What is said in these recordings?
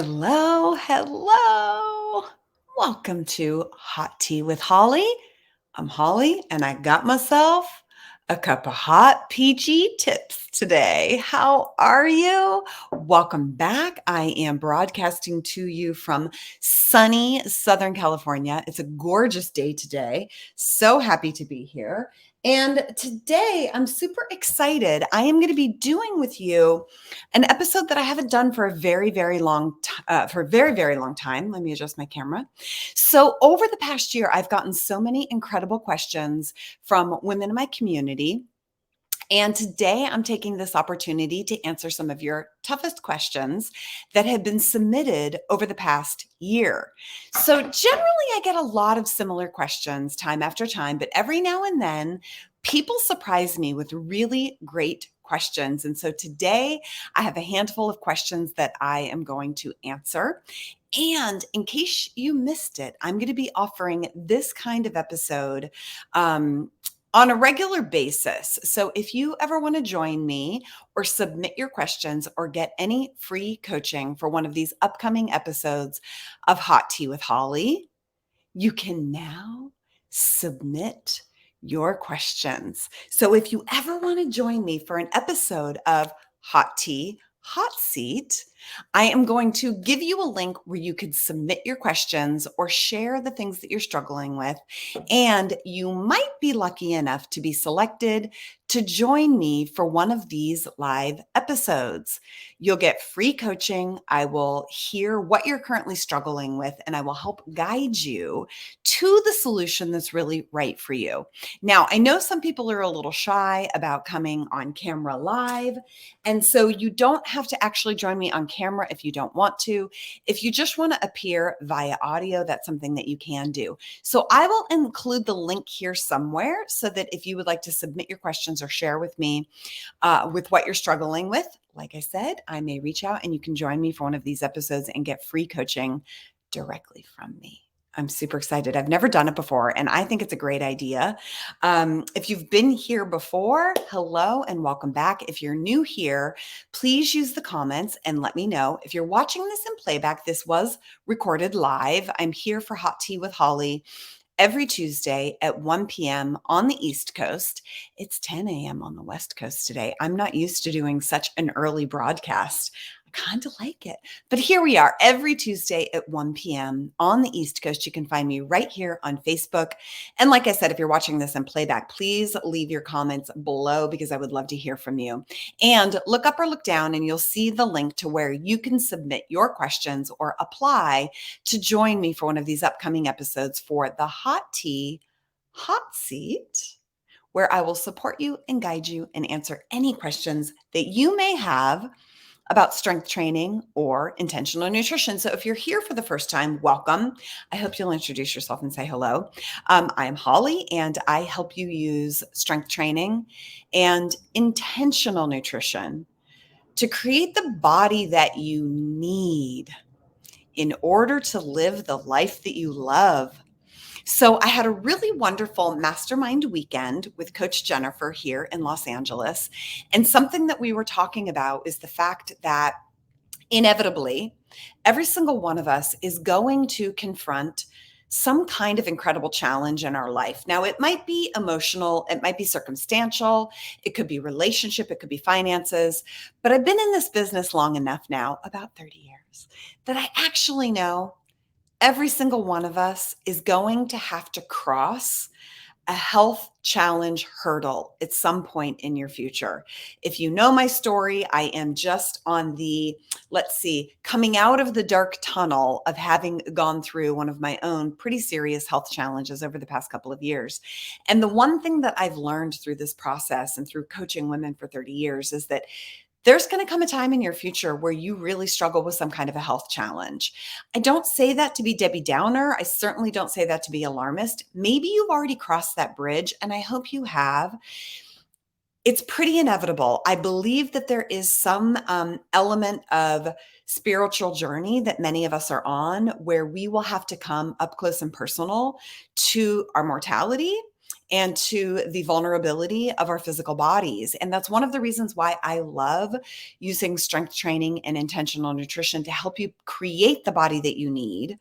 Hello, hello. Welcome to Hot Tea with Holly. I'm Holly, and I got myself a cup of hot peachy tips today. How are you? Welcome back. I am broadcasting to you from sunny Southern California. It's a gorgeous day today. So happy to be here. And today I'm super excited. I am going to be doing with you an episode that I haven't done for a very long time. Let me adjust my camera. So over the past year, I've gotten so many incredible questions from women in my community. And today I'm taking this opportunity to answer some of your toughest questions that have been submitted over the past year. So generally, I get a lot of similar questions time after time, but every now and then, people surprise me with really great questions. And so today, I have a handful of questions that I am going to answer. And in case you missed it, I'm going to be offering this kind of episode on a regular basis. So if you ever want to join me or submit your questions or get any free coaching for one of these upcoming episodes of Hot Tea with Holly, you can now submit your questions. So if you ever want to join me for an episode of Hot Tea, Hot Seat, I am going to give you a link where you could submit your questions or share the things that you're struggling with. And you might be lucky enough to be selected to join me for one of these live episodes. You'll get free coaching. I will hear what you're currently struggling with, and I will help guide you to the solution that's really right for you. Now, I know some people are a little shy about coming on camera live, and so you don't have to actually join me on camera if you don't want to. If you just want to appear via audio, that's something that you can do. So I will include the link here somewhere so that if you would like to submit your questions or share with me with what you're struggling with, like I said, I may reach out and you can join me for one of these episodes and get free coaching directly from me. I'm super excited. I've never done it before, and I think it's a great idea. If you've been here before, hello and welcome back. If you're new here, please use the comments and let me know. If you're watching this in playback, this was recorded live. I'm here for Hot Tea with Holly every Tuesday at 1 p.m. on the East Coast. It's 10 a.m. on the West Coast today. I'm not used to doing such an early broadcast. I kind of like it. But here we are every Tuesday at 1 p.m. on the East Coast. You can find me right here on Facebook. And like I said, if you're watching this in playback, please leave your comments below because I would love to hear from you. And look up or look down and you'll see the link to where you can submit your questions or apply to join me for one of these upcoming episodes for the Hot Tea Hot Seat, where I will support you and guide you and answer any questions that you may have about strength training or intentional nutrition. So if you're here for the first time, welcome. I hope you'll introduce yourself and say hello. I am Holly, and I help you use strength training and intentional nutrition to create the body that you need in order to live the life that you love. So I had a really wonderful mastermind weekend with Coach Jennifer here in Los Angeles. And something that we were talking about is the fact that inevitably, every single one of us is going to confront some kind of incredible challenge in our life. Now, it might be emotional, it might be circumstantial, it could be relationship, it could be finances. But I've been in this business long enough now, about 30 years, that I actually know every single one of us is going to have to cross a health challenge hurdle at some point in your future. If you know my story, I am just on the, coming out of the dark tunnel of having gone through one of my own pretty serious health challenges over the past couple of years. And the one thing that I've learned through this process and through coaching women for 30 years is that there's going to come a time in your future where you really struggle with some kind of a health challenge. I don't say that to be Debbie Downer. I certainly don't say that to be alarmist. Maybe you've already crossed that bridge, and I hope you have. It's pretty inevitable. I believe that there is some element of spiritual journey that many of us are on where we will have to come up close and personal to our mortality and to the vulnerability of our physical bodies. And that's one of the reasons why I love using strength training and intentional nutrition to help you create the body that you need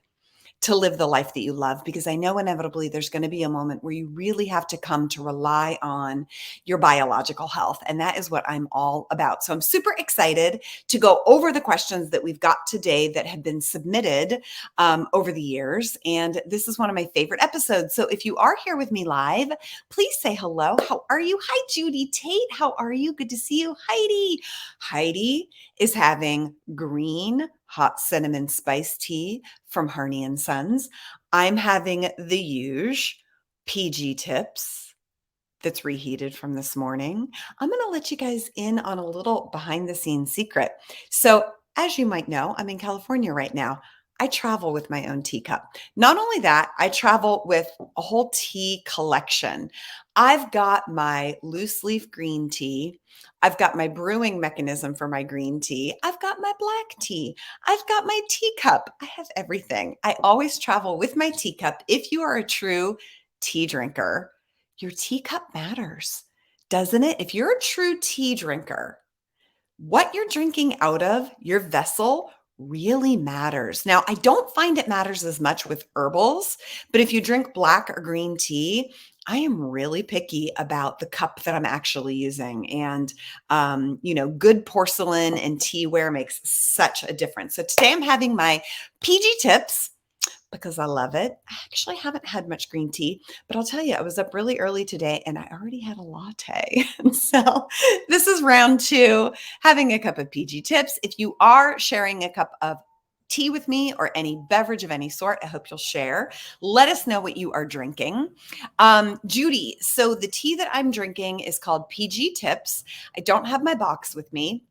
to live the life that you love, because I know inevitably there's going to be a moment where you really have to come to rely on your biological health. And that is what I'm all about. So I'm super excited to go over the questions that we've got today that have been submitted over the years. And this is one of my favorite episodes. So if you are here with me live, please say hello. How are you? Hi, Judy Tate. How are you? Good to see you. Heidi. Heidi is having green hot cinnamon spice tea from Harney and Sons. I'm having the huge PG tips that's reheated from this morning. I'm going to let you guys in on a little behind the scenes secret. So, as you might know, I'm in California right now. I travel with my own teacup. Not only that, I travel with a whole tea collection. I've got my loose leaf green tea. I've got my brewing mechanism for my green tea. I've got my black tea. I've got my teacup. I have everything. I always travel with my teacup. If you are a true tea drinker, your teacup matters, doesn't it? If you're a true tea drinker, what you're drinking out of, your vessel, really matters. Now, I don't find it matters as much with herbals, but if you drink black or green tea, I am really picky about the cup that I'm actually using. And, good porcelain and teaware makes such a difference. So today I'm having my PG tips because I love it. I actually haven't had much green tea, but I'll tell you, I was up really early today and I already had a latte. And so this is round two, having a cup of PG tips. If you are sharing a cup of tea with me or any beverage of any sort, I hope you'll share. Let us know what you are drinking. Judy, so the tea that I'm drinking is called PG Tips. I don't have my box with me.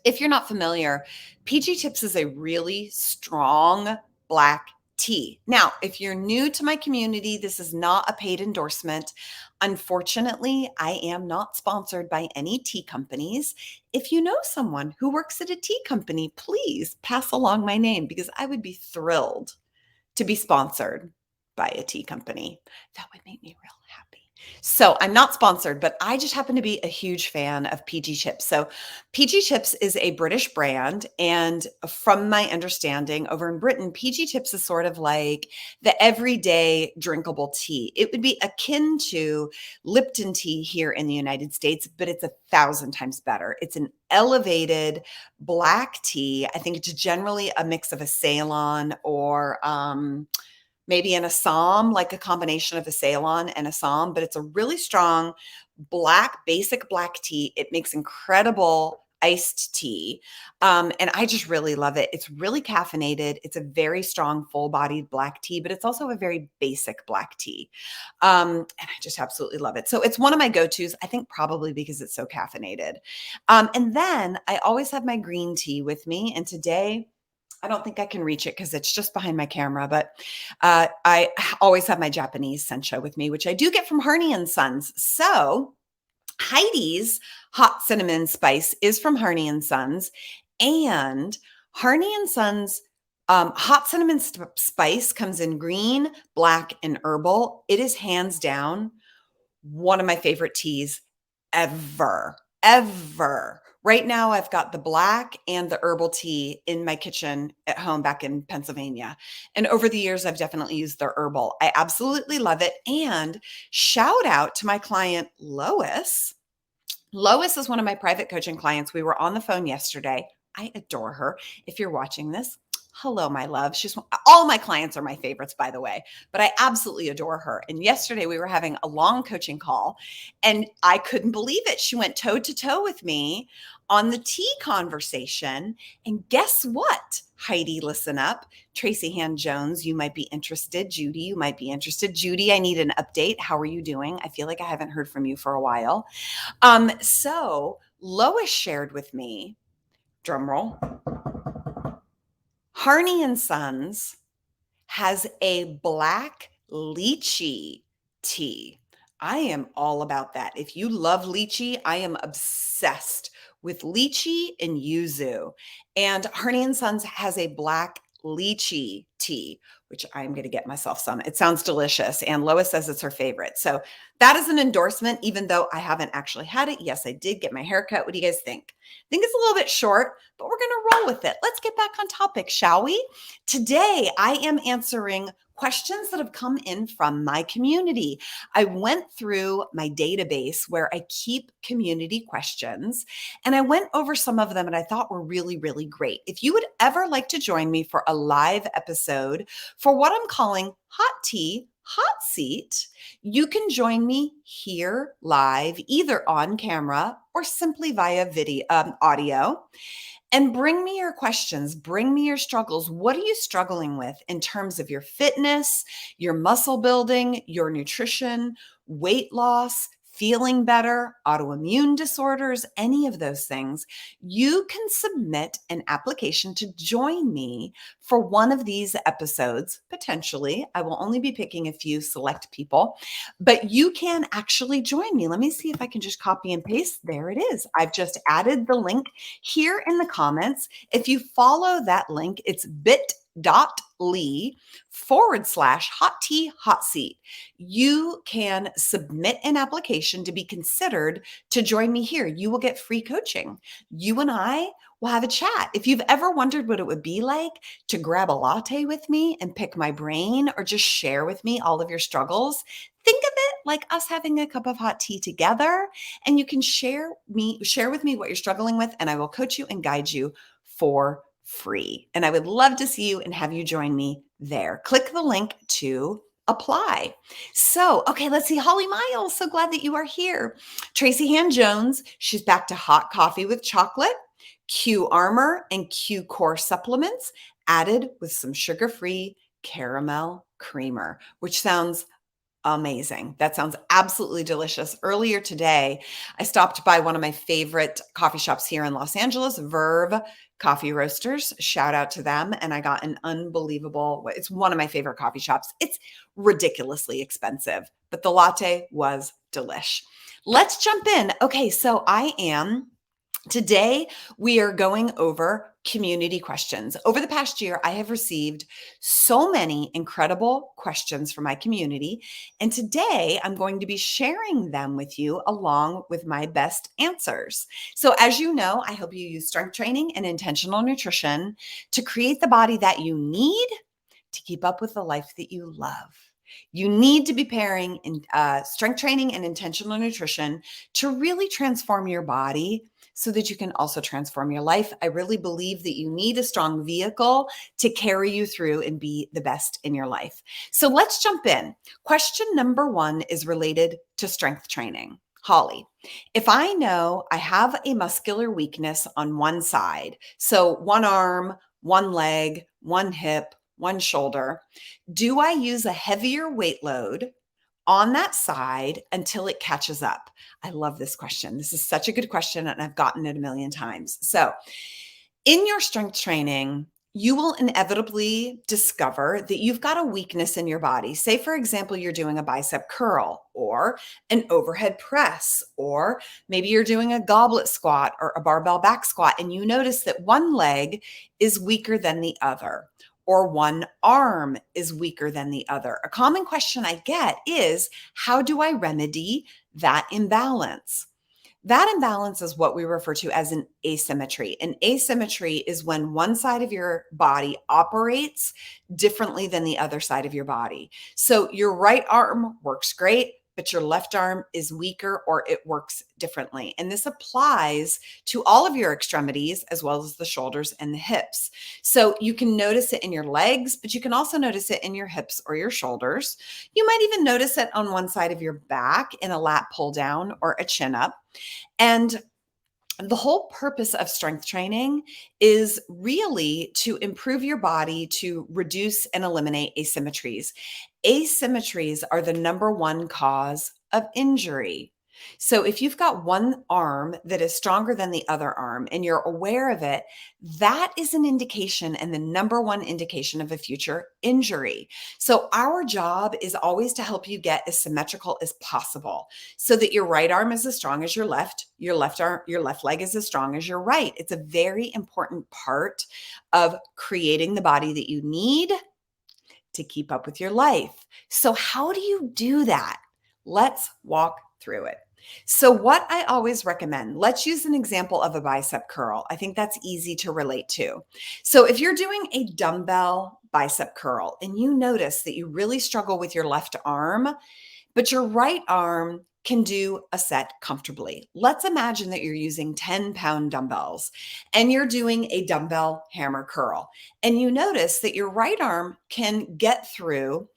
If you're not familiar, PG Tips is a really strong black tea. Now, if you're new to my community, this is not a paid endorsement. Unfortunately, I am not sponsored by any tea companies. If you know someone who works at a tea company, please pass along my name because I would be thrilled to be sponsored by a tea company. That would make me real happy. So I'm not sponsored, but I just happen to be a huge fan of PG Chips. So PG Chips is a British brand. And from my understanding, over in Britain, PG Chips is sort of like the everyday drinkable tea. It would be akin to Lipton tea here in the United States, but it's 1,000 times better. It's an elevated black tea. I think it's generally a mix of a Ceylon or maybe an Assam, like a combination of a Ceylon and Assam, but it's a really strong basic black tea. It makes incredible iced tea. And I just really love it. It's really caffeinated. It's a very strong, full-bodied black tea, but it's also a very basic black tea. And I just absolutely love it. So it's one of my go-tos, I think probably because it's so caffeinated. And then I always have my green tea with me. And today, I don't think I can reach it because it's just behind my camera, but I always have my Japanese sencha with me, which I do get from Harney and Sons. So Heidi's hot cinnamon spice is from Harney and Sons, and Harney and Sons hot cinnamon spice comes in green, black, and herbal. It is hands down one of my favorite teas ever, ever. Right now, I've got the black and the herbal tea in my kitchen at home back in Pennsylvania. And over the years, I've definitely used the herbal. I absolutely love it. And shout out to my client, Lois. Lois is one of my private coaching clients. We were on the phone yesterday. I adore her. If you're watching this, hello, my love. All my clients are my favorites, by the way, but I absolutely adore her. And yesterday we were having a long coaching call and I couldn't believe it. She went toe to toe with me on the tea conversation. And guess what? Heidi, listen up. Tracy Hand Jones, you might be interested. Judy, you might be interested. Judy, I need an update. How are you doing? I feel like I haven't heard from you for a while. So Lois shared with me, drum roll, Harney and Sons has a black lychee tea. I am all about that. If you love lychee, I am obsessed with lychee and yuzu. And Harney and Sons has a black lychee tea, which I'm going to get myself some. It sounds delicious. And Lois says it's her favorite. So that is an endorsement, even though I haven't actually had it. Yes, I did get my hair cut. What do you guys think? I think it's a little bit short, but we're going to roll with it. Let's get back on topic, shall we? Today, I am answering questions that have come in from my community. I went through my database where I keep community questions, and I went over some of them and I thought were really, really great. If you would ever like to join me for a live episode for what I'm calling Hot Tea, Hot Seat, you can join me here live, either on camera or simply via video, audio. And bring me your questions, bring me your struggles. What are you struggling with in terms of your fitness, your muscle building, your nutrition, weight loss, feeling better, autoimmune disorders, any of those things? You can submit an application to join me for one of these episodes, potentially. I will only be picking a few select people, but you can actually join me. Let me see if I can just copy and paste. There it is. I've just added the link here in the comments. If you follow that link, it's bit.ly/hot tea hot seat. You can submit an application to be considered to join me here. You will get free coaching. You and I will have a chat. If you've ever wondered what it would be like to grab a latte with me and pick my brain, or just share with me all of your struggles, think of it like us having a cup of hot tea together, and you can share with me what you're struggling with, and I will coach you and guide you for free. And I would love to see you and have you join me there. Click the link to apply. So, okay, let's see. Holly Miles, so glad that you are here. Tracy Han Jones, she's back to hot coffee with chocolate, Q Armor and Q Core supplements added with some sugar-free caramel creamer, which sounds amazing. That sounds absolutely delicious. Earlier today, I stopped by one of my favorite coffee shops here in Los Angeles, Verve Coffee Roasters. Shout out to them. And I got an unbelievable, it's one of my favorite coffee shops. It's ridiculously expensive, but the latte was delish. Let's jump in. Okay, so Today, we are going over community questions. Over the past year, I have received so many incredible questions from my community. And today, I'm going to be sharing them with you along with my best answers. So, as you know, I hope you use strength training and intentional nutrition to create the body that you need to keep up with the life that you love. You need to be pairing in, strength training and intentional nutrition to really transform your body so that you can also transform your life. I really believe that you need a strong vehicle to carry you through and be the best in your life. So let's jump in. Question number 1 is related to strength training. Holly, if I know I have a muscular weakness on one side, so one arm, one leg, one hip, one shoulder, do I use a heavier weight load on that side until it catches up? I love this question. This is such a good question, and I've gotten it a million times. So, in your strength training, you will inevitably discover that you've got a weakness in your body. Say, for example, you're doing a bicep curl or an overhead press, or maybe you're doing a goblet squat or a barbell back squat, and you notice that one leg is weaker than the other, or one arm is weaker than the other. A common question I get is, how do I remedy that imbalance? That imbalance is what we refer to as an asymmetry. An asymmetry is when one side of your body operates differently than the other side of your body. So your right arm works great, but your left arm is weaker, or it works differently. And this applies to all of your extremities as well as the shoulders and the hips. So you can notice it in your legs, but you can also notice it in your hips or your shoulders. You might even notice it on one side of your back in a lat pull down or a chin up. And the whole purpose of strength training is really to improve your body, to reduce and eliminate asymmetries. Asymmetries are the number one cause of injury. So if you've got one arm that is stronger than the other arm and you're aware of it, that is an indication and the number one indication of a future injury. So our job is always to help you get as symmetrical as possible so that your right arm is as strong as your left arm, your left leg is as strong as your right. It's a very important part of creating the body that you need to keep up with your life. So how do you do that? Let's walk through it. So, what I always recommend, let's use an example of a bicep curl. I think that's easy to relate to. So, if you're doing a dumbbell bicep curl and you notice that you really struggle with your left arm, but your right arm can do a set comfortably. Let's imagine that you're using 10-pound dumbbells and you're doing a dumbbell hammer curl, and you notice that your right arm can get through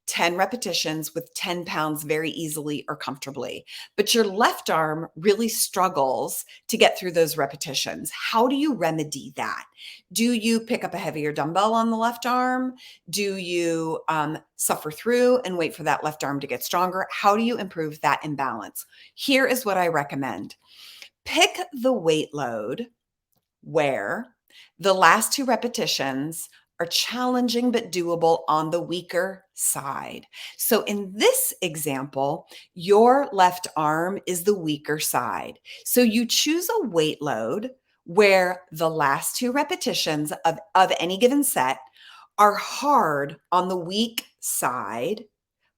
10 repetitions with 10 pounds very easily or comfortably. But your left arm really struggles to get through those repetitions. How do you remedy that? Do you pick up a heavier dumbbell on the left arm? Do you suffer through and wait for that left arm to get stronger? How do you improve that imbalance? Here is what I recommend. Pick the weight load where the last two repetitions are challenging but doable on the weaker side. So in this example, your left arm is the weaker side. So you choose a weight load where the last two repetitions of any given set are hard on the weak side,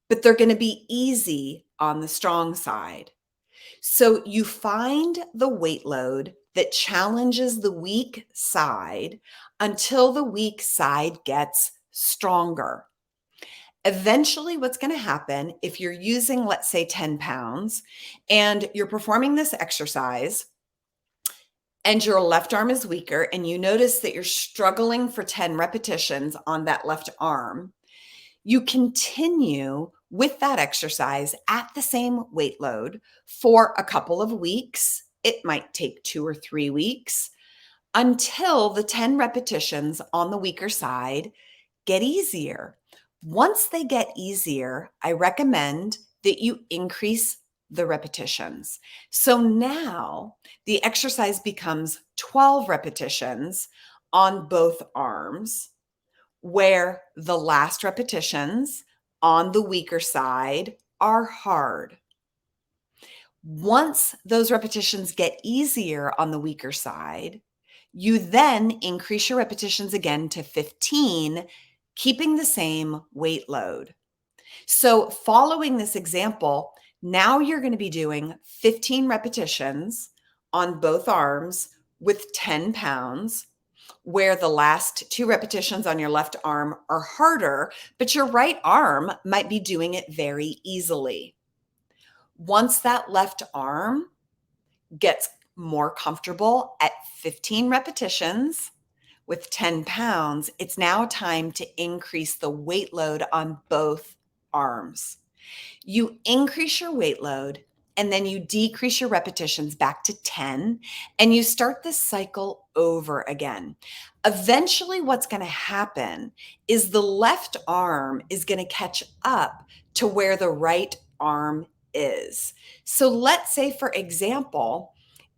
but they're going to be easy on the strong side. So you find the weight load that challenges the weak side until the weak side gets stronger. Eventually, what's going to happen if you're using, let's say, 10 pounds and you're performing this exercise and your left arm is weaker and you notice that you're struggling for 10 repetitions on that left arm, you continue with that exercise at the same weight load for a couple of weeks. It might take 2 or 3 weeks until the 10 repetitions on the weaker side get easier. Once they get easier, I recommend that you increase the repetitions. So now the exercise becomes 12 repetitions on both arms, where the last repetitions on the weaker side are hard. Once those repetitions get easier on the weaker side, you then increase your repetitions again to 15, keeping the same weight load. So following this example, now you're going to be doing 15 repetitions on both arms with 10 pounds, where the last two repetitions on your left arm are harder, but your right arm might be doing it very easily. Once that left arm gets more comfortable at 15 repetitions with 10 pounds, it's now time to increase the weight load on both arms. You increase your weight load and then you decrease your repetitions back to 10 and you start this cycle over again. Eventually, what's going to happen is the left arm is going to catch up to where the right arm is. So let's say, for example,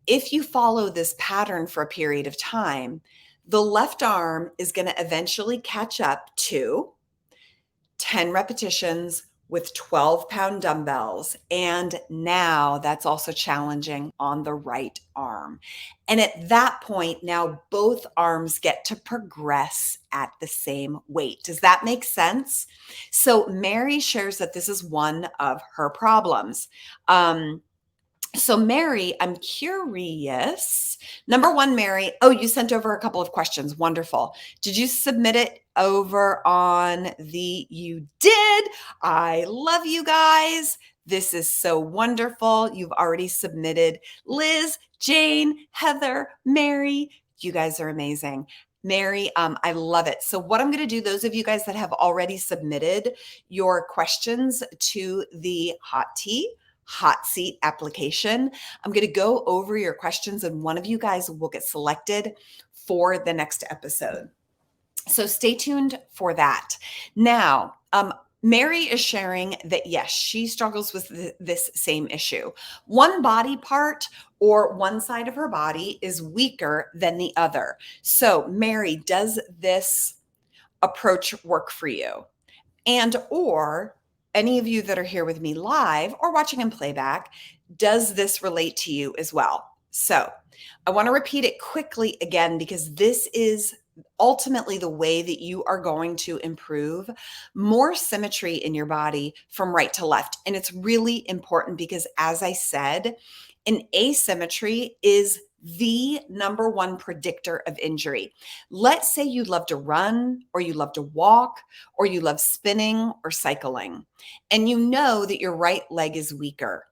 if you follow this pattern for a period of time, the left arm is going to eventually catch up to 10 repetitions with 12-pound dumbbells. And now that's also challenging on the right arm. And at that point, now both arms get to progress at the same weight. Does that make sense? So Mary shares that this is one of her problems. So Mary, I'm curious. Number one, Mary, oh, you sent over a couple of questions. Wonderful. Did you submit it over on you did. I love you guys. This is so wonderful. You've already submitted. Liz, Jane, Heather, Mary, you guys are amazing. Mary, I love it. So what I'm going to do, those of you guys that have already submitted your questions to the hot seat application, I'm going to go over your questions and one of you guys will get selected for the next episode. So stay tuned for that. Now, Mary is sharing that yes, she struggles with this same issue. One body part or one side of her body is weaker than the other. So, Mary, does this approach work for you? And or any of you that are here with me live or watching in playback, does this relate to you as well? So I want to repeat it quickly again because this is ultimately the way that you are going to improve more symmetry in your body from right to left. And it's really important because, as I said, an asymmetry is the number one predictor of injury. Let's say you love to run or you love to walk or you love spinning or cycling, and you know that your right leg is weaker.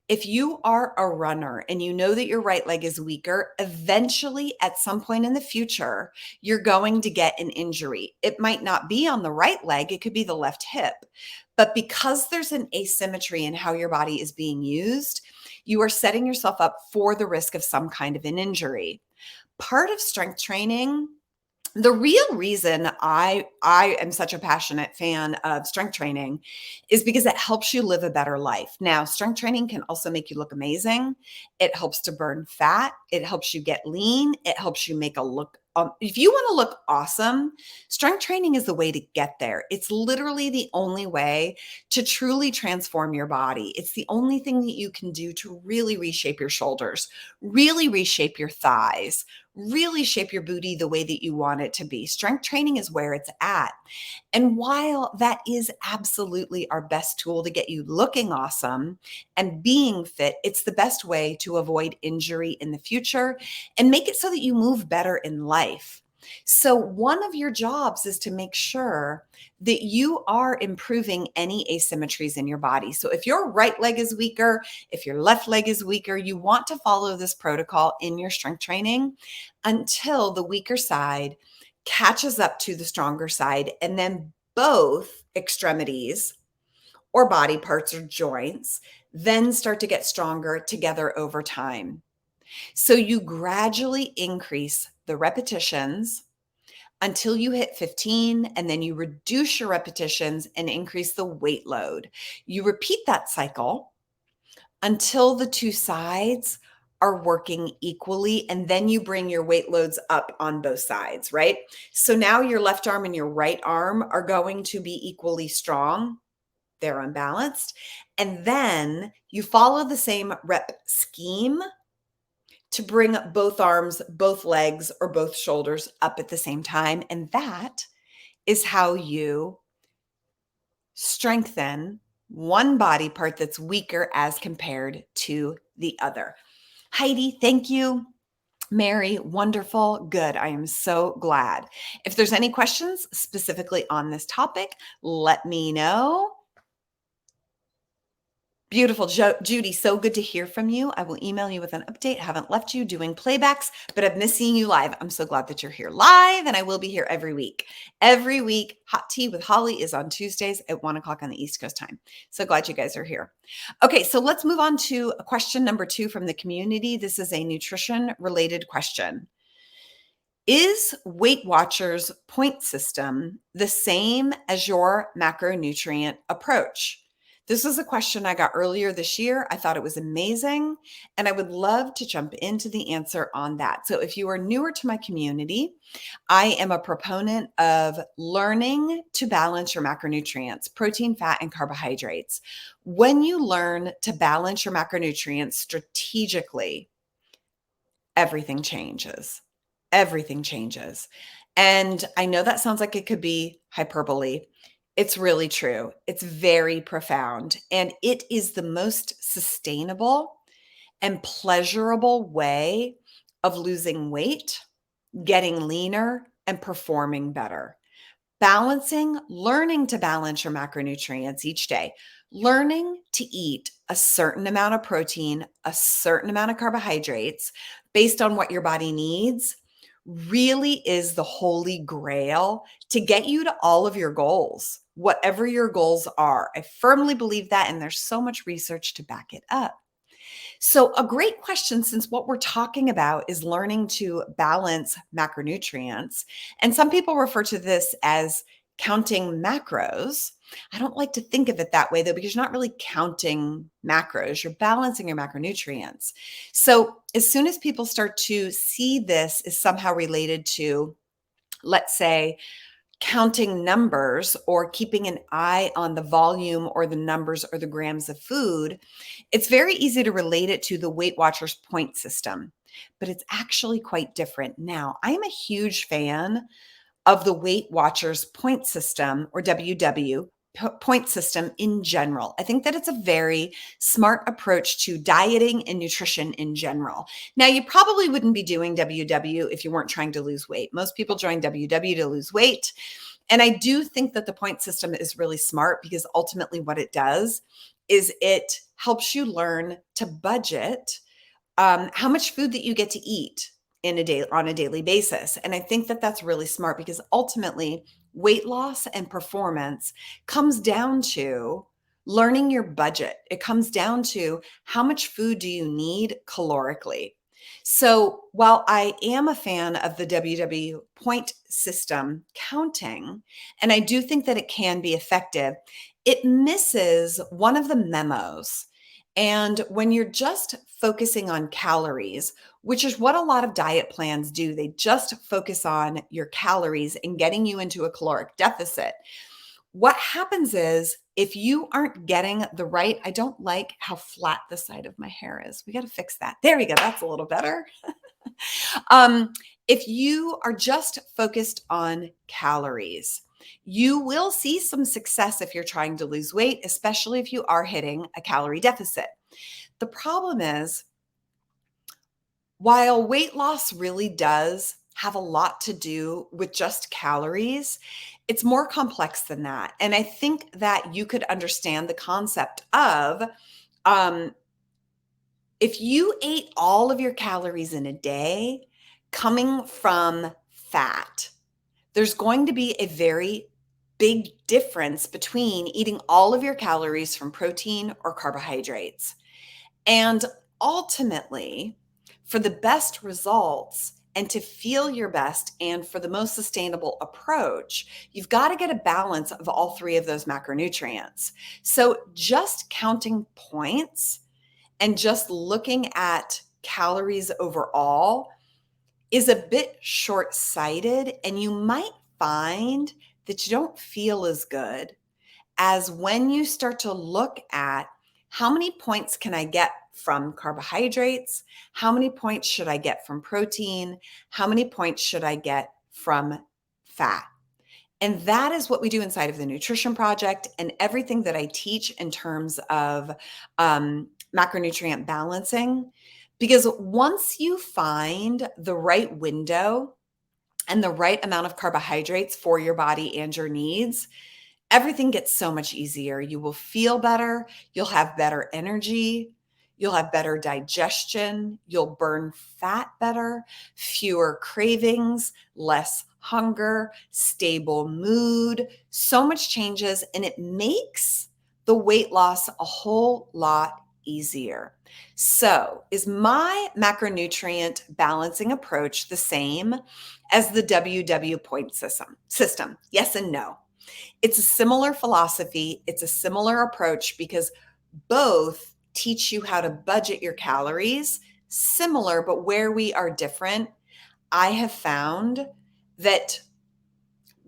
If you are a runner and you know that your right leg is weaker, eventually at some point in the future, you're going to get an injury. It might not be on the right leg, it could be the left hip. But because there's an asymmetry in how your body is being used, you are setting yourself up for the risk of some kind of an injury. Part of strength training, the real reason I am such a passionate fan of strength training is because it helps you live a better life. Now, strength training can also make you look amazing. It helps to burn fat. It helps you get lean. It helps you make a look. If you want to look awesome, strength training is the way to get there. It's literally the only way to truly transform your body. It's the only thing that you can do to really reshape your shoulders, really reshape your thighs, really shape your booty the way that you want it to be. Strength training is where it's at. And while that is absolutely our best tool to get you looking awesome and being fit, it's the best way to avoid injury in the future and make it so that you move better in life. So, one of your jobs is to make sure that you are improving any asymmetries in your body. So, if your right leg is weaker, if your left leg is weaker, you want to follow this protocol in your strength training until the weaker side catches up to the stronger side. And then both extremities or body parts or joints then start to get stronger together over time. So you gradually increase the repetitions until you hit 15, and then you reduce your repetitions and increase the weight load. You repeat that cycle until the two sides are working equally, and then you bring your weight loads up on both sides, right? So now your left arm and your right arm are going to be equally strong. They're unbalanced. And then you follow the same rep scheme to bring both arms, both legs, or both shoulders up at the same time. And that is how you strengthen one body part that's weaker as compared to the other. Heidi, thank you. Mary, wonderful. Good. I am so glad. If there's any questions specifically on this topic, let me know. Beautiful. Judy, so good to hear from you. I will email you with an update. I haven't left you doing playbacks, but I've missed seeing you live. I'm so glad that you're here live, and I will be here every week. Every week, Hot Tea with Holly is on Tuesdays at 1 o'clock on the East Coast time. So glad you guys are here. Okay, so let's move on to question number 2 from the community. This is a nutrition-related question. Is Weight Watchers point system the same as your macronutrient approach? This is a question I got earlier this year. I thought it was amazing, and I would love to jump into the answer on that. So if you are newer to my community, I am a proponent of learning to balance your macronutrients, protein, fat, and carbohydrates. When you learn to balance your macronutrients strategically, everything changes. Everything changes. And I know that sounds like it could be hyperbole. It's really true. It's very profound. And it is the most sustainable and pleasurable way of losing weight, getting leaner, and performing better. Learning to balance your macronutrients each day, learning to eat a certain amount of protein, a certain amount of carbohydrates based on what your body needs really is the holy grail to get you to all of your goals, whatever your goals are. I firmly believe that, and there's so much research to back it up. So, a great question, since what we're talking about is learning to balance macronutrients, and some people refer to this as counting macros. I don't like to think of it that way though, because you're not really counting macros, you're balancing your macronutrients. So as soon as people start to see this is somehow related to, let's say, counting numbers or keeping an eye on the volume or the numbers or the grams of food, it's very easy to relate it to the Weight Watchers point system, but it's actually quite different. Now, I am a huge fan of the Weight Watchers point system, or WW point system in general. I think that it's a very smart approach to dieting and nutrition in general. Now, you probably wouldn't be doing WW if you weren't trying to lose weight. Most people join WW to lose weight. And I do think that the point system is really smart because ultimately what it does is it helps you learn to budget how much food that you get to eat in a day on a daily basis. And I think that that's really smart because ultimately weight loss and performance comes down to learning your budget. It comes down to how much food do you need calorically. So while I am a fan of the WW point system counting, and I do think that it can be effective, it misses one of the memos. And when you're just focusing on calories, which is what a lot of diet plans do, they just focus on your calories and getting you into a caloric deficit. What happens is if you aren't getting the right, I don't like how flat the side of my hair is. We got to fix that. There we go. That's a little better. If you are just focused on calories, you will see some success if you're trying to lose weight, especially if you are hitting a calorie deficit. The problem is, while weight loss really does have a lot to do with just calories, it's more complex than that. And I think that you could understand the concept of if you ate all of your calories in a day coming from fat, there's going to be a very big difference between eating all of your calories from protein or carbohydrates. And ultimately, for the best results and to feel your best and for the most sustainable approach, you've got to get a balance of all three of those macronutrients. So just counting points and just looking at calories overall is a bit short-sighted, and you might find that you don't feel as good as when you start to look at how many points can I get from carbohydrates? How many points should I get from protein? How many points should I get from fat? And that is what we do inside of the Nutrition Project and everything that I teach in terms of macronutrient balancing. Because once you find the right window and the right amount of carbohydrates for your body and your needs, everything gets so much easier. You will feel better. You'll have better energy. You'll have better digestion. You'll burn fat better, fewer cravings, less hunger, stable mood. So much changes, and it makes the weight loss a whole lot easier. So, is my macronutrient balancing approach the same as the WW point system? Yes and no. It's a similar philosophy. It's a similar approach because both teach you how to budget your calories, similar, but where we are different. I have found that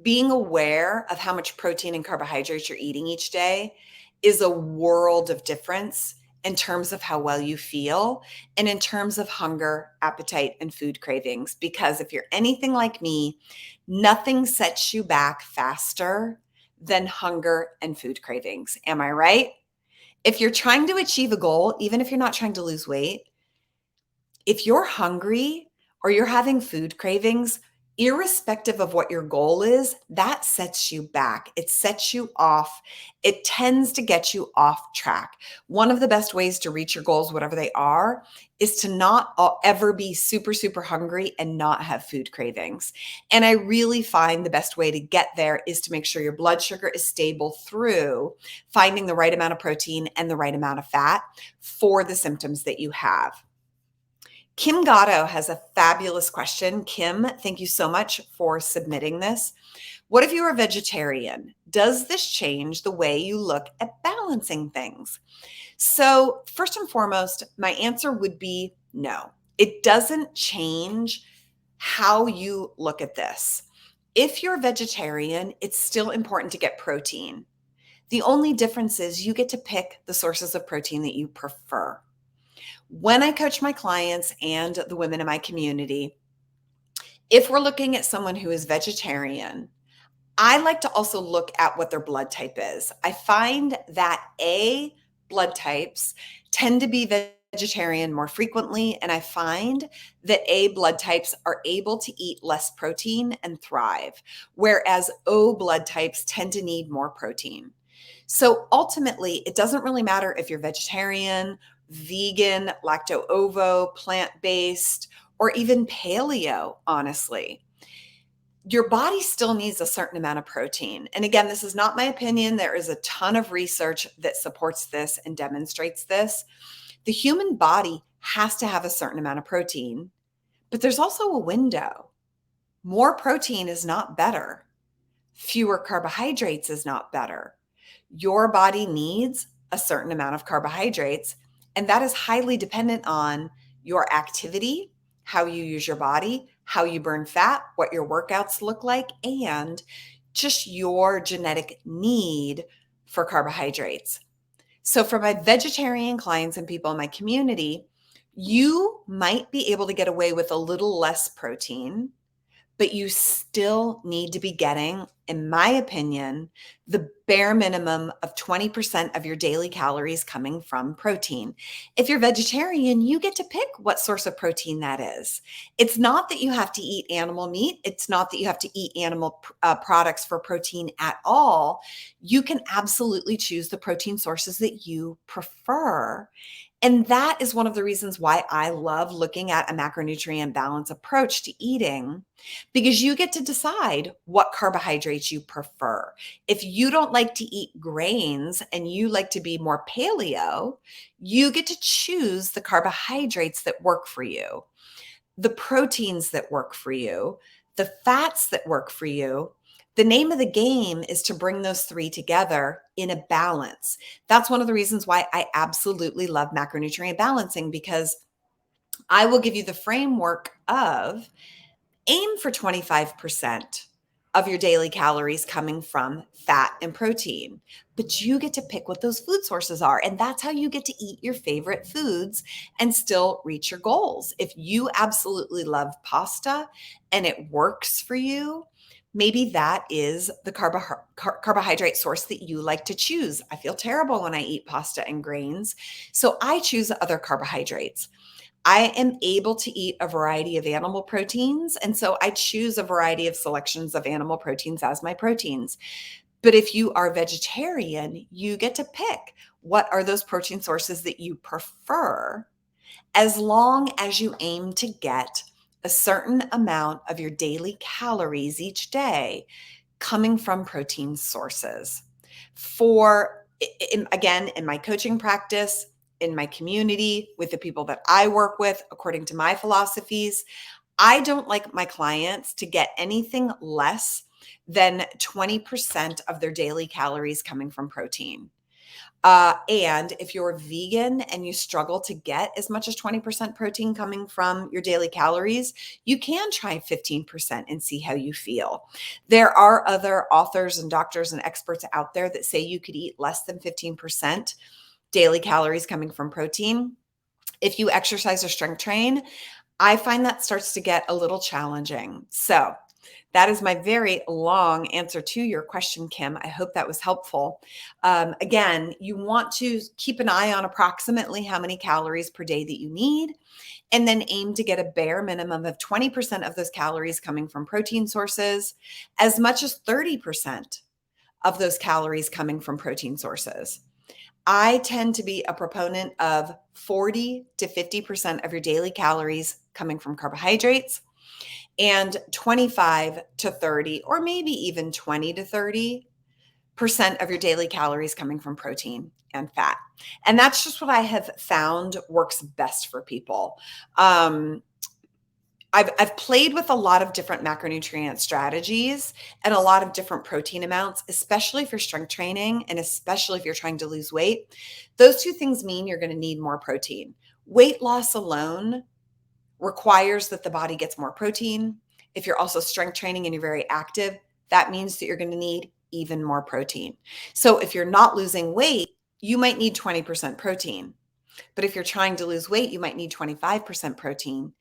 being aware of how much protein and carbohydrates you're eating each day is a world of difference in terms of how well you feel and in terms of hunger, appetite, and food cravings. Because if you're anything like me, nothing sets you back faster than hunger and food cravings. Am I right? If you're trying to achieve a goal, even if you're not trying to lose weight, if you're hungry or you're having food cravings, irrespective of what your goal is, that sets you back. It sets you off. It tends to get you off track. One of the best ways to reach your goals, whatever they are, is to not ever be super, super hungry and not have food cravings. And I really find the best way to get there is to make sure your blood sugar is stable through finding the right amount of protein and the right amount of fat for the symptoms that you have. Kim Gatto has a fabulous question. Kim, thank you so much for submitting this. What if you're a vegetarian? Does this change the way you look at balancing things? So, first and foremost, my answer would be no. It doesn't change how you look at this. If you're a vegetarian, it's still important to get protein. The only difference is you get to pick the sources of protein that you prefer. When I coach my clients and the women in my community, if we're looking at someone who is vegetarian, I like to also look at what their blood type is. I find that A blood types tend to be vegetarian more frequently, and I find that A blood types are able to eat less protein and thrive, whereas O blood types tend to need more protein. So ultimately, it doesn't really matter if you're vegetarian, vegan, lacto ovo, plant based, or even paleo, honestly. Your body still needs a certain amount of protein. And again, this is not my opinion. There is a ton of research that supports this and demonstrates this. The human body has to have a certain amount of protein, but there's also a window. More protein is not better. Fewer carbohydrates is not better. Your body needs a certain amount of carbohydrates, and that is highly dependent on your activity, how you use your body, how you burn fat, what your workouts look like, and just your genetic need for carbohydrates. So, for my vegetarian clients and people in my community, you might be able to get away with a little less protein, but you still need to be getting, in my opinion, the bare minimum of 20% of your daily calories coming from protein. If you're vegetarian, you get to pick what source of protein that is. It's not that you have to eat animal meat. It's not that you have to eat animal products for protein at all. You can absolutely choose the protein sources that you prefer. And that is one of the reasons why I love looking at a macronutrient balance approach to eating, because you get to decide what carbohydrates you prefer. If you don't like to eat grains and you like to be more paleo, you get to choose the carbohydrates that work for you, the proteins that work for you, the fats that work for you. The name of the game is to bring those three together in a balance. That's one of the reasons why I absolutely love macronutrient balancing, because I will give you the framework of aim for 25% of your daily calories coming from fat and protein, but you get to pick what those food sources are. And that's how you get to eat your favorite foods and still reach your goals. If you absolutely love pasta and it works for you, maybe that is the carbohydrate source that you like to choose. I feel terrible when I eat pasta and grains, so I choose other carbohydrates. I am able to eat a variety of animal proteins. And so I choose a variety of selections of animal proteins as my proteins. But if you are vegetarian, you get to pick what are those protein sources that you prefer, as long as you aim to get a certain amount of your daily calories each day coming from protein sources. Again, in my coaching practice, in my community, with the people that I work with, according to my philosophies, I don't like my clients to get anything less than 20% of their daily calories coming from protein. And if you're vegan and you struggle to get as much as 20% protein coming from your daily calories, you can try 15% and see how you feel. There are other authors and doctors and experts out there that say you could eat less than 15% daily calories coming from protein. If you exercise or strength train, I find that starts to get a little challenging. So, that is my very long answer to your question, Kim. I hope that was helpful. Again, you want to keep an eye on approximately how many calories per day that you need, and then aim to get a bare minimum of 20% of those calories coming from protein sources, as much as 30% of those calories coming from protein sources. I tend to be a proponent of 40 to 50% of your daily calories coming from carbohydrates, and 25 to 30, or maybe even 20 to 30 of your daily calories coming from protein and fat. And that's just what I have found works best for people. Um, I've played with a lot of different macronutrient strategies and a lot of different protein amounts, especially for strength training and especially if you're trying to lose weight. Those two things mean you're going to need more protein. Weight loss alone requires that the body gets more protein. If you're also strength training and you're very active, that means that you're going to need even more protein. So if you're not losing weight, you might need 20% protein. But if you're trying to lose weight, you might need 25% protein.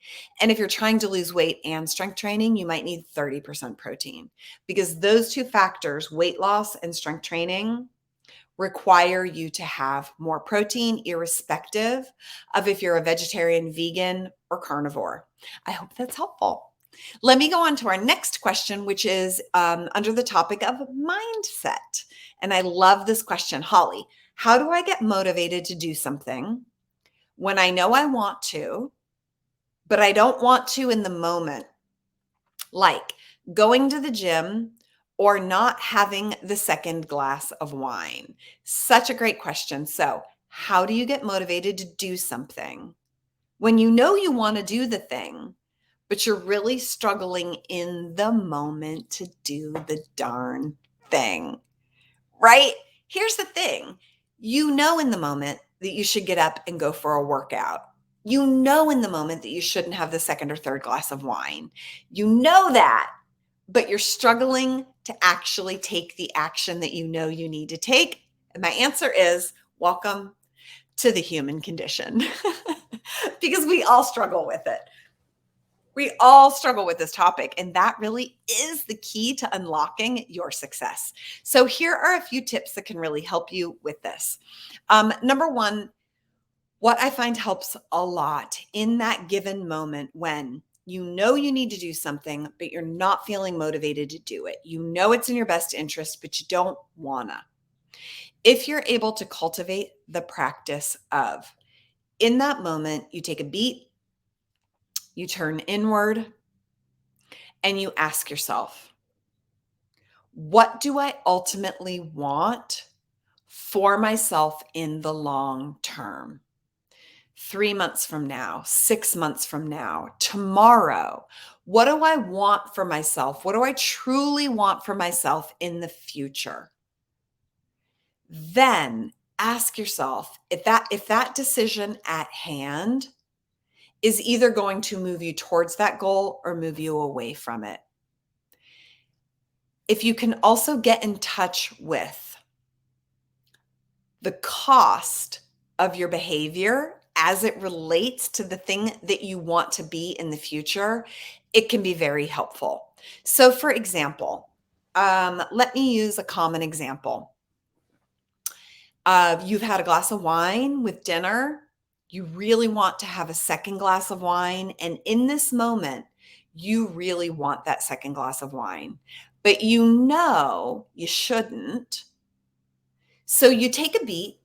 And if you're trying to lose weight and strength training, you might need 30% protein because those two factors, weight loss and strength training, require you to have more protein, irrespective of if you're a vegetarian, vegan, or carnivore. I hope that's helpful. Let me go on to our next question, which is under the topic of mindset. And I love this question. Holly, how do I get motivated to do something when I know I want to, but I don't want to in the moment? Like going to the gym or not having the second glass of wine? Such a great question. So, how do you get motivated to do something when you know you want to do the thing, but you're really struggling in the moment to do the darn thing? Right? Here's the thing. You know in the moment that you should get up and go for a workout. You know in the moment that you shouldn't have the second or third glass of wine. You know that, but you're struggling to actually take the action that you know you need to take. And my answer is welcome to the human condition because we all struggle with it. We all struggle with this topic, and that really is the key to unlocking your success. So, here are a few tips that can really help you with this. Number one, what I find helps a lot in that given moment when you know you need to do something, but you're not feeling motivated to do it. You know it's in your best interest, but you don't wanna. If you're able to cultivate the practice of, in that moment, you take a beat, you turn inward, and you ask yourself, what do I ultimately want for myself in the long term? 3 months from now, 6 months from now, tomorrow. What do I want for myself? What do I truly want for myself in the future? Then ask yourself if that decision at hand is either going to move you towards that goal or move you away from it. If you can also get in touch with the cost of your behavior as it relates to the thing that you want to be in the future, it can be very helpful. So, for example, let me use a common example. You've had a glass of wine with dinner. You really want to have a second glass of wine. And in this moment, you really want that second glass of wine, but you know you shouldn't. So you take a beat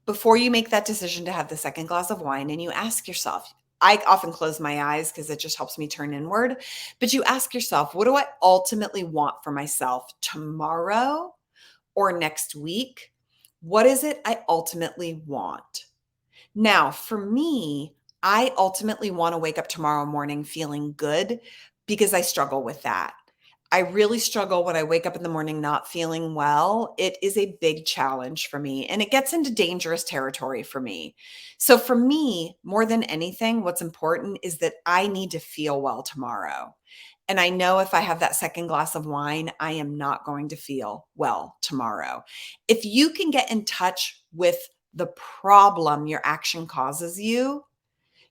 before you make that decision to have the second glass of wine and you ask yourself, I often close my eyes because it just helps me turn inward, but you ask yourself, what do I ultimately want for myself tomorrow or next week? What is it I ultimately want? Now, for me, I ultimately want to wake up tomorrow morning feeling good because I struggle with that. I really struggle when I wake up in the morning not feeling well. It is a big challenge for me and it gets into dangerous territory for me. So, for me, more than anything, what's important is that I need to feel well tomorrow. And I know if I have that second glass of wine, I am not going to feel well tomorrow. If you can get in touch with the problem your action causes you,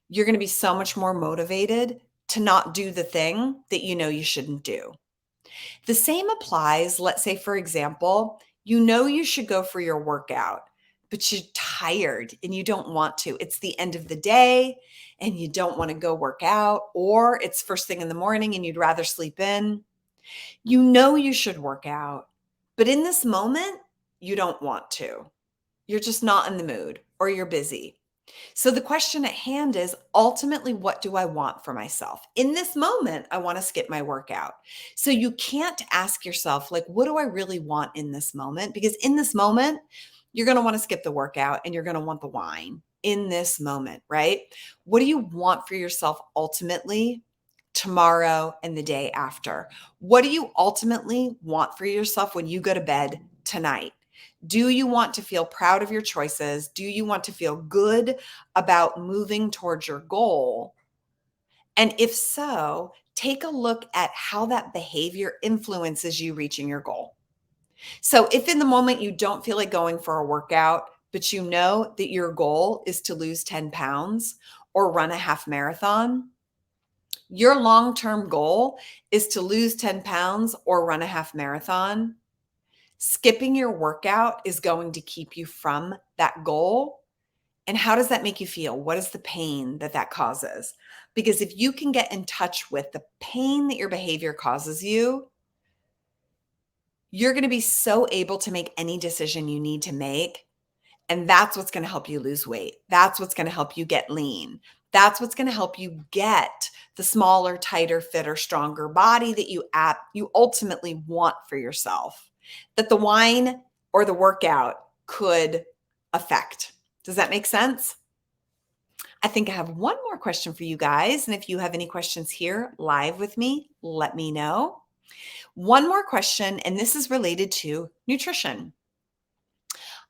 you're going to be so much more motivated to not do the thing that you know you shouldn't do. The same applies, let's say, for example, you know you should go for your workout, but you're tired and you don't want to. It's the end of the day and you don't want to go work out, or it's first thing in the morning and you'd rather sleep in. You know you should work out, but in this moment, you don't want to. You're just not in the mood or you're busy. So the question at hand is ultimately, what do I want for myself? In this moment, I want to skip my workout. So you can't ask yourself, like, what do I really want in this moment? Because in this moment, you're going to want to skip the workout and you're going to want the wine in this moment, right? What do you want for yourself ultimately tomorrow and the day after? What do you ultimately want for yourself when you go to bed tonight? Do you want to feel proud of your choices? Do you want to feel good about moving towards your goal? And if so, take a look at how that behavior influences you reaching your goal. So if in the moment you don't feel like going for a workout, but you know that your goal is to lose 10 pounds or run a half marathon, your long term goal is to lose 10 pounds or run a half marathon. Skipping your workout is going to keep you from that goal. And how does that make you feel? What is the pain that that causes? Because if you can get in touch with the pain that your behavior causes you, you're going to be so able to make any decision you need to make. And that's what's going to help you lose weight. That's what's going to help you get lean. That's what's going to help you get the smaller, tighter, fitter, stronger body that you ultimately want for yourself, that the wine or the workout could affect. Does that make sense? I think I have one more question for you guys. And if you have any questions here live with me, let me know. One more question, and this is related to nutrition.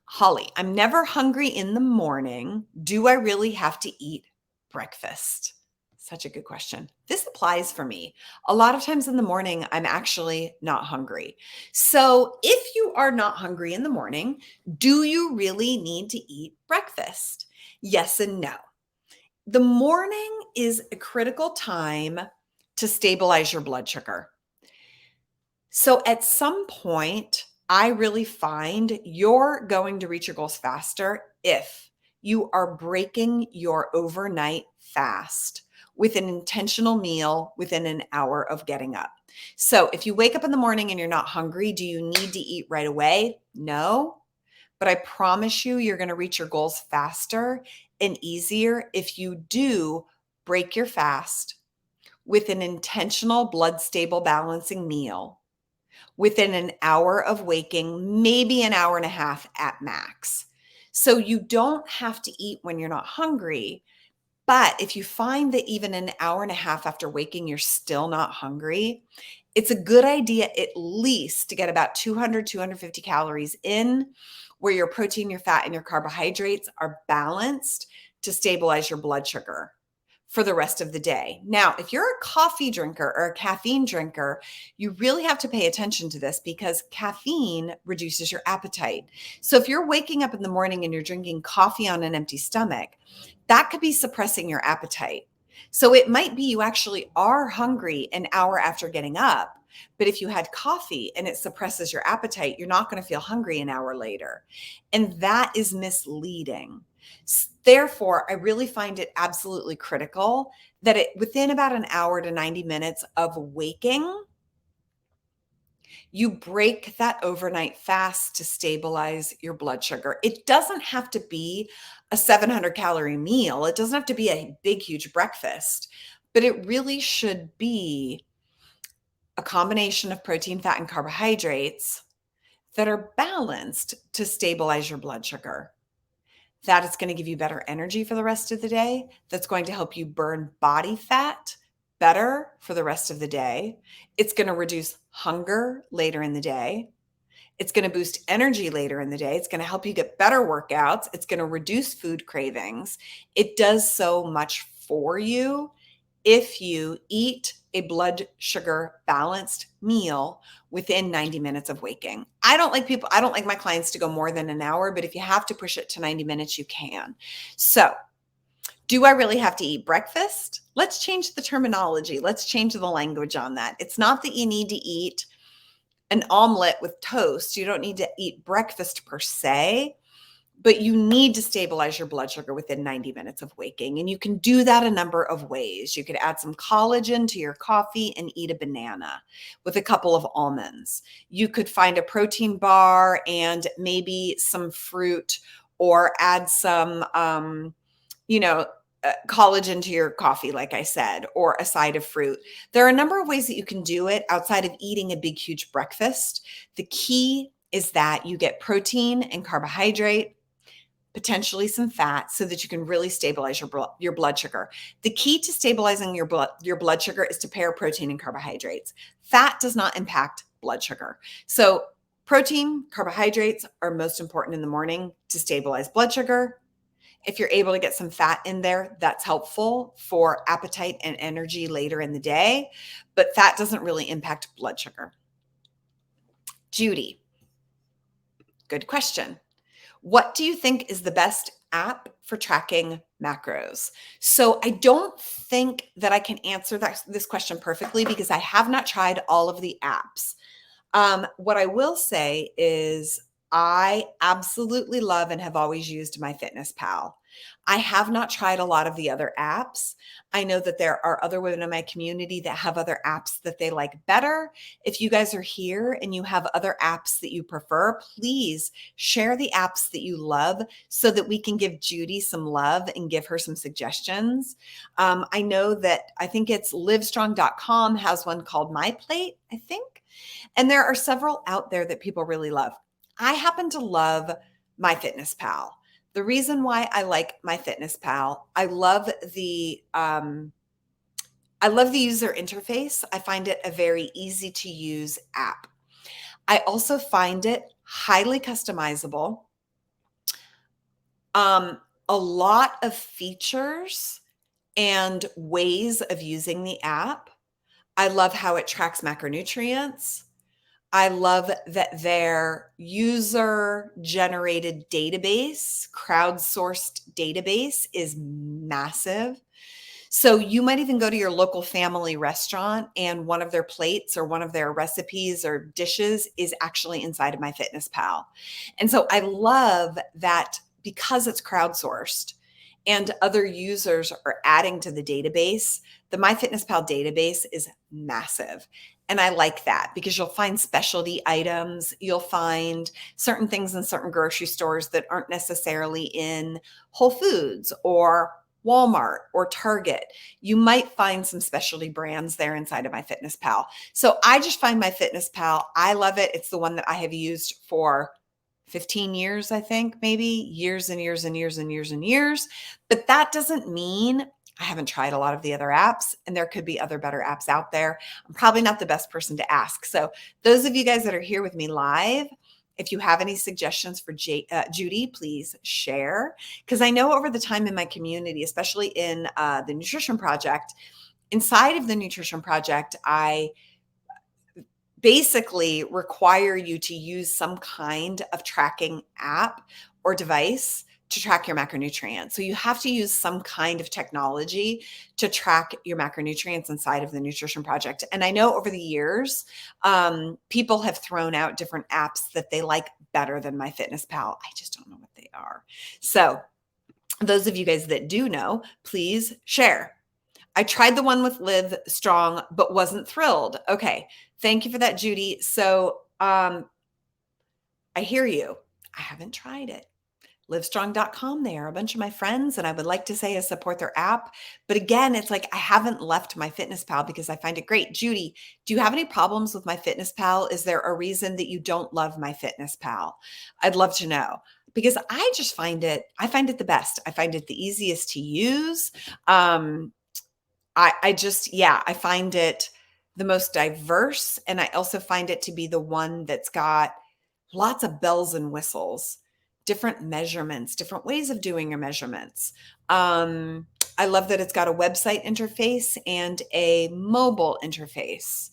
Holly, I'm never hungry in the morning. Do I really have to eat breakfast? Such a good question. This applies for me. A lot of times in the morning, I'm actually not hungry. So if you are not hungry in the morning, do you really need to eat breakfast? Yes and no. The morning is a critical time to stabilize your blood sugar. So at some point, I really find you're going to reach your goals faster if you are breaking your overnight fast with an intentional meal within an hour of getting up. So if you wake up in the morning and you're not hungry, do you need to eat right away? No. But I promise you, you're going to reach your goals faster and easier if you do break your fast with an intentional blood stable balancing meal within an hour of waking, maybe an hour and a half at max. So you don't have to eat when you're not hungry. But if you find that even an hour and a half after waking, you're still not hungry, it's a good idea at least to get about 200, 250 calories in where your protein, your fat, and your carbohydrates are balanced to stabilize your blood sugar for the rest of the day. Now, if you're a coffee drinker or a caffeine drinker, you really have to pay attention to this because caffeine reduces your appetite. So if you're waking up in the morning and you're drinking coffee on an empty stomach, that could be suppressing your appetite. So it might be you actually are hungry an hour after getting up, but if you had coffee and it suppresses your appetite, you're not going to feel hungry an hour later. And that is misleading. Therefore, I really find it absolutely critical that within about an hour to 90 minutes of waking, you break that overnight fast to stabilize your blood sugar. It doesn't have to be a 700-calorie meal. It doesn't have to be a big, huge breakfast, but it really should be a combination of protein, fat, and carbohydrates that are balanced to stabilize your blood sugar. That is going to give you better energy for the rest of the day. That's going to help you burn body fat better for the rest of the day. It's going to reduce hunger later in the day. It's going to boost energy later in the day. It's going to help you get better workouts. It's going to reduce food cravings. It does so much for you if you eat a blood sugar balanced meal within 90 minutes of waking. I don't like my clients to go more than an hour, but if you have to push it to 90 minutes, you can. So, do I really have to eat breakfast? Let's change the terminology. Let's change the language on that. It's not that you need to eat an omelet with toast. You don't need to eat breakfast per se, but you need to stabilize your blood sugar within 90 minutes of waking. And you can do that a number of ways. You could add some collagen to your coffee and eat a banana with a couple of almonds. You could find a protein bar and maybe some fruit or add some you know, collagen to your coffee, like I said, or a side of fruit. There are a number of ways that you can do it outside of eating a big, huge breakfast. The key is that you get protein and carbohydrate, potentially some fat, so that you can really stabilize your blood sugar. The key to stabilizing your blood sugar is to pair protein and carbohydrates. Fat does not impact blood sugar. So protein, carbohydrates are most important in the morning to stabilize blood sugar. If you're able to get some fat in there, that's helpful for appetite and energy later in the day, but fat doesn't really impact blood sugar. Judy, good question. What do you think is the best app for tracking macros? So I don't think that I can answer this question perfectly because I have not tried all of the apps. What I will say is I absolutely love and have always used MyFitnessPal. I have not tried a lot of the other apps. I know that there are other women in my community that have other apps that they like better. If you guys are here and you have other apps that you prefer, please share the apps that you love so that we can give Judy some love and give her some suggestions. I know that I think it's livestrong.com has one called My Plate, I think. And there are several out there that people really love. I happen to love MyFitnessPal. The reason why I like MyFitnessPal, I love the user interface. I find it a very easy to use app. I also find it highly customizable. A lot of features and ways of using the app. I love how it tracks macronutrients. I love that their user generated database, crowdsourced database is massive. So you might even go to your local family restaurant and one of their plates or one of their recipes or dishes is actually inside of MyFitnessPal. And so I love that because it's crowdsourced and other users are adding to the database, the MyFitnessPal database is massive. And I like that because you'll find specialty items. You'll find certain things in certain grocery stores that aren't necessarily in Whole Foods or Walmart or Target. You might find some specialty brands there inside of MyFitnessPal. So I just find MyFitnessPal, I love it. It's the one that I have used for 15 years, I think, maybe years and years and years and years and years. But that doesn't mean I haven't tried a lot of the other apps, and there could be other better apps out there. I'm probably not the best person to ask. So those of you guys that are here with me live, if you have any suggestions for Judy, please share. Because I know over the time in my community, especially in the Nutrition Project, inside of the Nutrition Project, I basically require you to use some kind of tracking app or device to track your macronutrients. So you have to use some kind of technology to track your macronutrients inside of the Nutrition Project. And I know over the years, people have thrown out different apps that they like better than MyFitnessPal. I just don't know what they are. So those of you guys that do know, please share. I tried the one with Live Strong, but wasn't thrilled. Okay. Thank you for that, Judy. So I hear you. I haven't tried it. Livestrong.com. They are a bunch of my friends, and I would like to say I support their app. But again, it's like I haven't left MyFitnessPal because I find it great. Judy, do you have any problems with MyFitnessPal? Is there a reason that you don't love MyFitnessPal? I'd love to know because I find it the best. I find it the easiest to use. I find it the most diverse. And I also find it to be the one that's got lots of bells and whistles, different measurements, different ways of doing your measurements. I love that it's got a website interface and a mobile interface.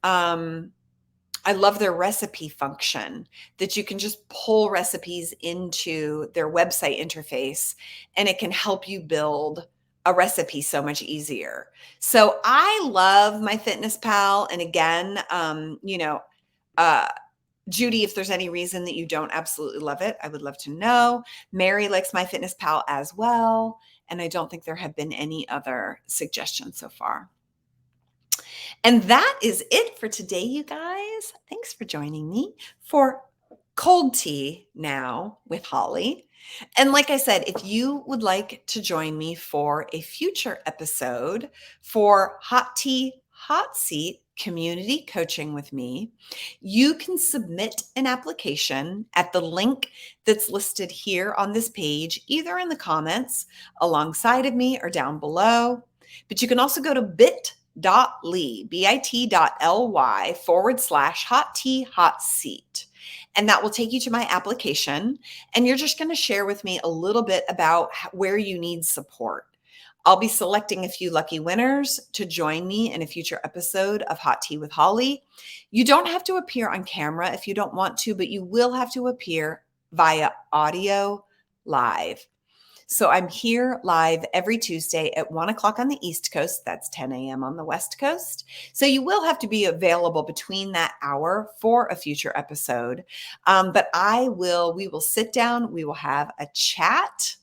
I love their recipe function that you can just pull recipes into their website interface and it can help you build a recipe so much easier. So I love MyFitnessPal. And again, Judy, if there's any reason that you don't absolutely love it, I would love to know. Mary likes MyFitnessPal as well. And I don't think there have been any other suggestions so far. And that is it for today, you guys. Thanks for joining me for cold tea now with Holly. And like I said, if you would like to join me for a future episode for Hot Tea Hot Seat community coaching with me, you can submit an application at the link that's listed here on this page, either in the comments alongside of me or down below. But you can also go to bit.ly hot tea hot seat. And that will take you to my application. And you're just going to share with me a little bit about where you need support. I'll be selecting a few lucky winners to join me in a future episode of Hot Tea with Holly. You don't have to appear on camera if you don't want to, but you will have to appear via audio live. So I'm here live every Tuesday at 1 o'clock on the East Coast. That's 10 a.m. on the West Coast. So you will have to be available between that hour for a future episode. But we will sit down, we will have a chat.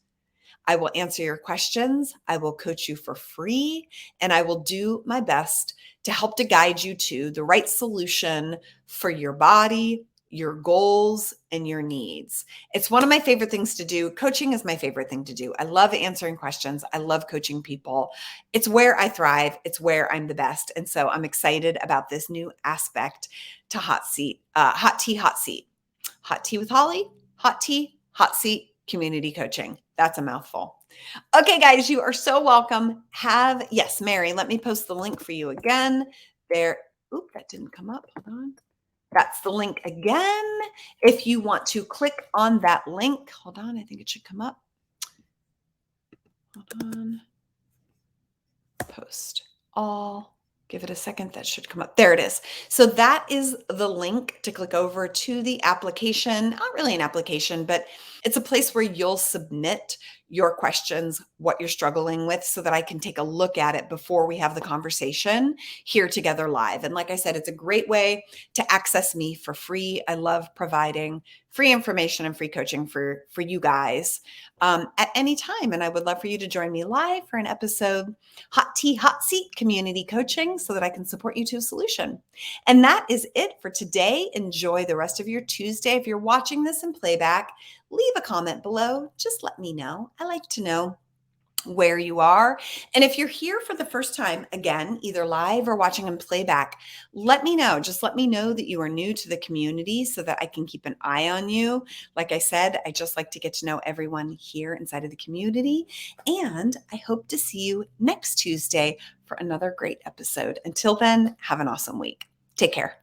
I will answer your questions. I will coach you for free, and I will do my best to help to guide you to the right solution for your body, your goals, and your needs. It's one of my favorite things to do. Coaching is my favorite thing to do. I love answering questions. I love coaching people. It's where I thrive. It's where I'm the best. And so I'm excited about this new aspect to Hot Tea, Hot Seat. Hot Tea with Holly, Hot Tea, Hot Seat, community coaching. That's a mouthful. Okay, guys, you are so welcome. Yes, Mary, let me post the link for you again. There. Oop, that didn't come up. Hold on. That's the link again. If you want to click on that link, hold on, I think it should come up. Hold on. Post all. Give it a second. That should come up. There it is. So that is the link to click over to the application. Not really an application, but it's a place where you'll submit your questions, what you're struggling with, so that I can take a look at it before we have the conversation here together live. And like I said, it's a great way to access me for free. I love providing free information and free coaching for you guys at any time. And I would love for you to join me live for an episode, Hot Tea Hot Seat community coaching, so that I can support you to a solution. And that is it for today. Enjoy the rest of your Tuesday. If you're watching this in playback, leave a comment below. Just let me know. I like to know where you are. And if you're here for the first time, again, either live or watching in playback, let me know. Just let me know that you are new to the community so that I can keep an eye on you. Like I said, I just like to get to know everyone here inside of the community. And I hope to see you next Tuesday for another great episode. Until then, have an awesome week. Take care.